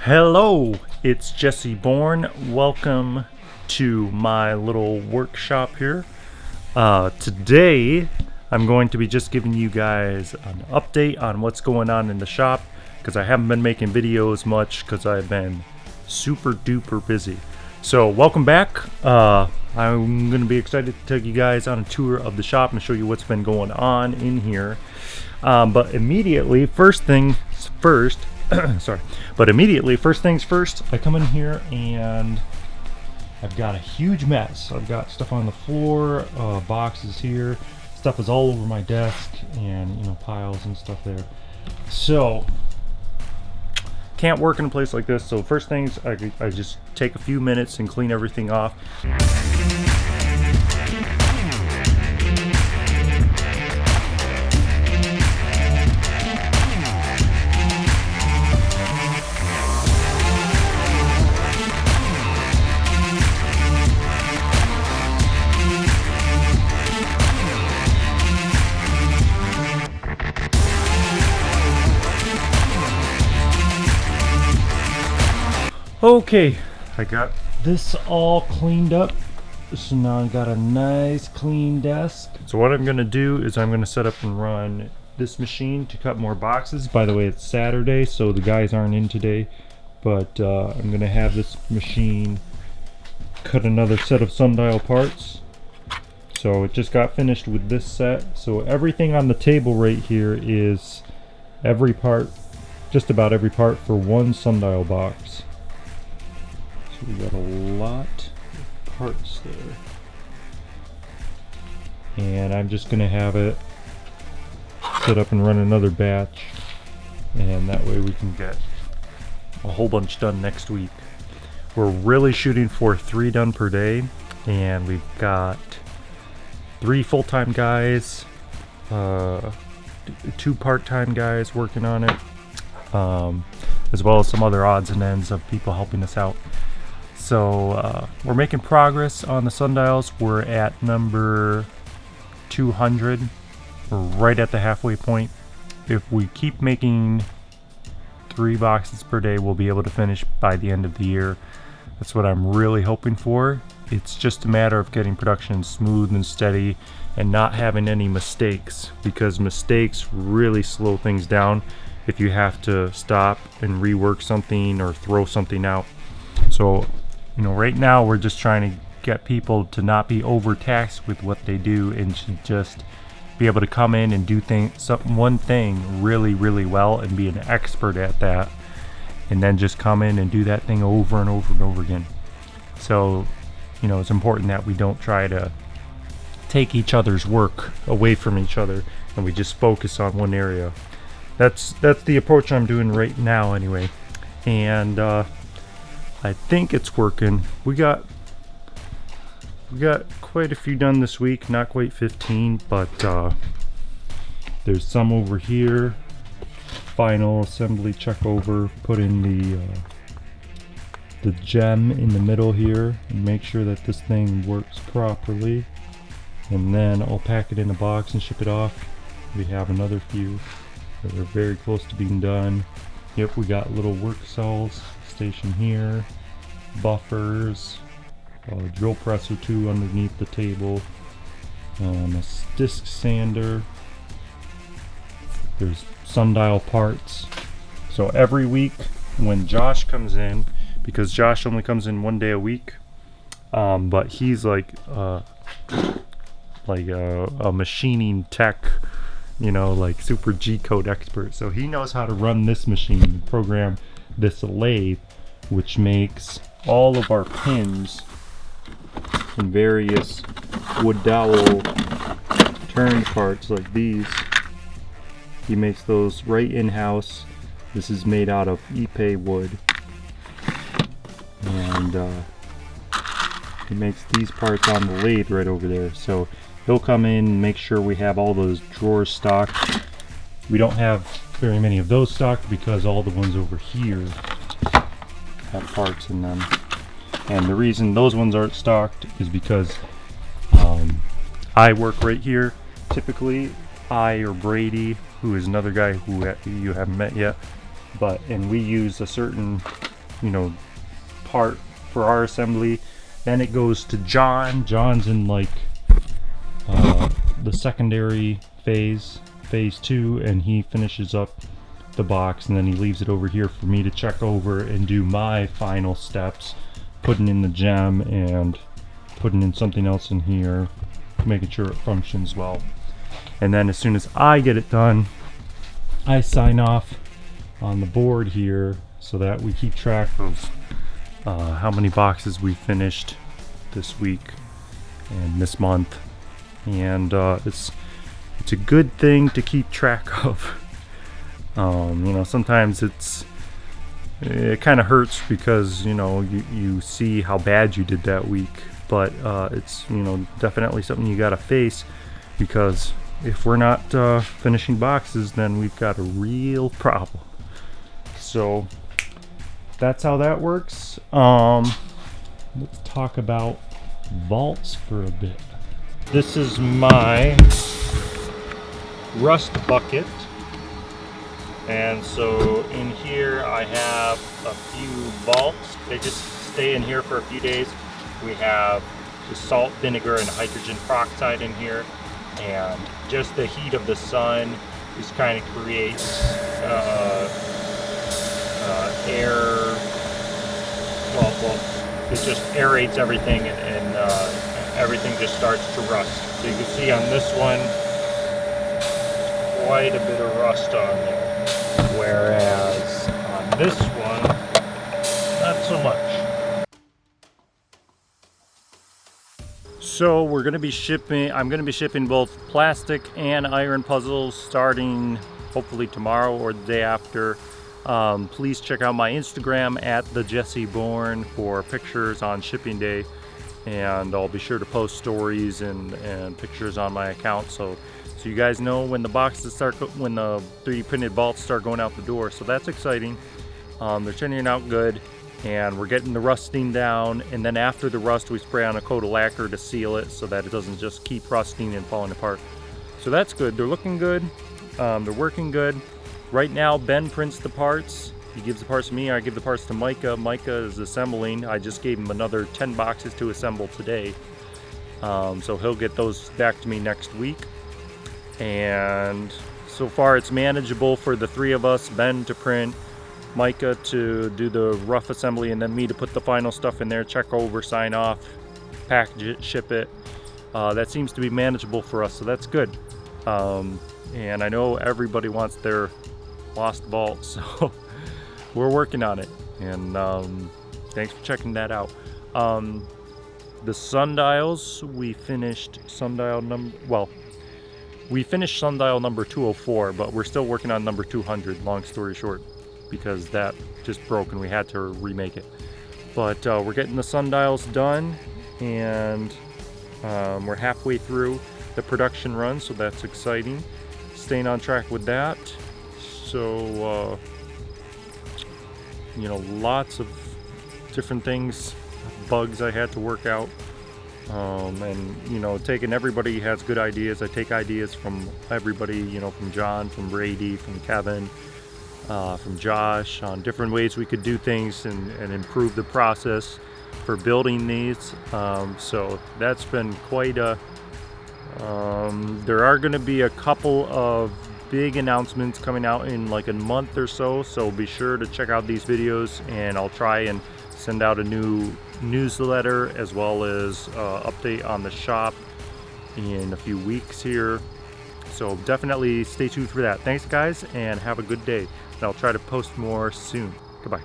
Hello, it's Jesse Bourne. Welcome to my little workshop here. Today, I'm going to be just giving you guys an update on what's going on in the shop because I haven't been making videos much because I've been super duper busy. So welcome back. I'm going to be excited to take you guys on a tour of the shop and show you what's been going on in here. But immediately, first things first, I come in here and I've got a huge mess. I've got stuff on the floor, boxes here, stuff is all over my desk, and piles and stuff there. So can't work in a place like this. So first things, I just take a few minutes and clean everything off. Okay, I got this all cleaned up, so now I got a nice clean desk. So what I'm gonna do is I'm gonna set up and run this machine to cut more boxes. By the way, it's Saturday, so the guys aren't in today, but I'm gonna have this machine cut another set of Sundial parts. So it just got finished with this set. So everything on the table right here is every part, just about every part for one Sundial box. We got a lot of parts there, and I'm just gonna have it set up and run another batch, and that way we can get a whole bunch done next week. We're really shooting for 3 done per day, and we've got 3 full-time guys, 2 part-time guys working on it, as well as some other odds and ends of people helping us out. So we're making progress on the sundials. We're at number 200. We're right at the halfway point. If we keep making 3 boxes per day, we'll be able to finish by the end of the year. That's what I'm really hoping for. It's just a matter of getting production smooth and steady and not having any mistakes, because mistakes really slow things down if you have to stop and rework something or throw something out. So right now we're just trying to get people to not be overtaxed with what they do and to just be able to come in and do one thing really, really well and be an expert at that, and then just come in and do that thing over and over and over again. So it's important that we don't try to take each other's work away from each other and we just focus on one area. That's the approach I'm doing right now anyway, and I think it's working. We got quite a few done this week, not quite 15, but there's some over here. Final assembly check over, put in the gem in the middle here and make sure that this thing works properly, and then I'll pack it in a box and ship it off. We have another few that are very close to being done. Yep, we got little work cells station here, buffers, a drill press or 2 underneath the table, a disc sander. There's sundial parts. So every week when Josh comes in, because Josh only comes in 1 day a week, but he's like a machining tech, like super G-code expert. So he knows how to run this machine, program this lathe, which makes all of our pins and various wood dowel turned parts like these. He makes those right in-house. This is made out of Ipe wood, and he makes these parts on the lathe right over there. So he'll come in and make sure we have all those drawers stocked. We don't have very many of those stocked because all the ones over here have parts in them, and the reason those ones aren't stocked is because I work right here. Typically I or Brady, who is another guy who you haven't met yet, and we use a certain part for our assembly. Then it goes to John. John's in like the secondary phase 2, and he finishes up the box, and then he leaves it over here for me to check over and do my final steps, putting in the gem and putting in something else in here, making sure it functions well. And then as soon as I get it done, I sign off on the board here so that we keep track of how many boxes we finished this week and this month. And it's a good thing to keep track of. Sometimes it kind of hurts because you see how bad you did that week, but it's definitely something you got to face, because if we're not finishing boxes, then we've got a real problem. So that's how that works. Let's talk about vaults for a bit. This is my rust bucket, and so in here I have a few vaults. They just stay in here for a few days. We have the salt, vinegar, and hydrogen peroxide in here, and just the heat of the sun just kind of creates air. Well, it just aerates everything, and everything just starts to rust. So you can see on this one, quite a bit of rust on there, whereas on this one, not so much. So we're going to be shipping, I'm going to be shipping both plastic and iron puzzles starting hopefully tomorrow or the day after. Please check out my Instagram at @TheJesseBourne for pictures on shipping day, and I'll be sure to post stories and pictures on my account so you guys know when the boxes start, when the 3D printed vaults start going out the door. So that's exciting. They're turning out good, and we're getting the rusting down, and then after the rust we spray on a coat of lacquer to seal it so that it doesn't just keep rusting and falling apart. So that's good. They're looking good. They're working good. Right now Ben prints the parts. He gives the parts to me, I give the parts to Micah. Micah is assembling. I just gave him another 10 boxes to assemble today. So he'll get those back to me next week. And so far it's manageable for the three of us, Ben to print, Micah to do the rough assembly, and then me to put the final stuff in there, check over, sign off, package it, ship it. That seems to be manageable for us, so that's good. And I know everybody wants their lost vault, so we're working on it, and thanks for checking that out. The sundials, we finished sundial number 204, but we're still working on number 200, long story short, because that just broke and we had to remake it. But we're getting the sundials done, and we're halfway through the production run, so that's exciting. Staying on track with that. So lots of different things, bugs I had to work out, and taking, everybody has good ideas. I take ideas from everybody, from John, from Brady, from Kevin, from Josh, on different ways we could do things and improve the process for building these. So that's been quite a there are going to be a couple of big announcements coming out in like a month or so, so be sure to check out these videos, and I'll try and send out a new newsletter as well as update on the shop in a few weeks here. So definitely stay tuned for that. Thanks guys, and have a good day, and I'll try to post more soon. Goodbye.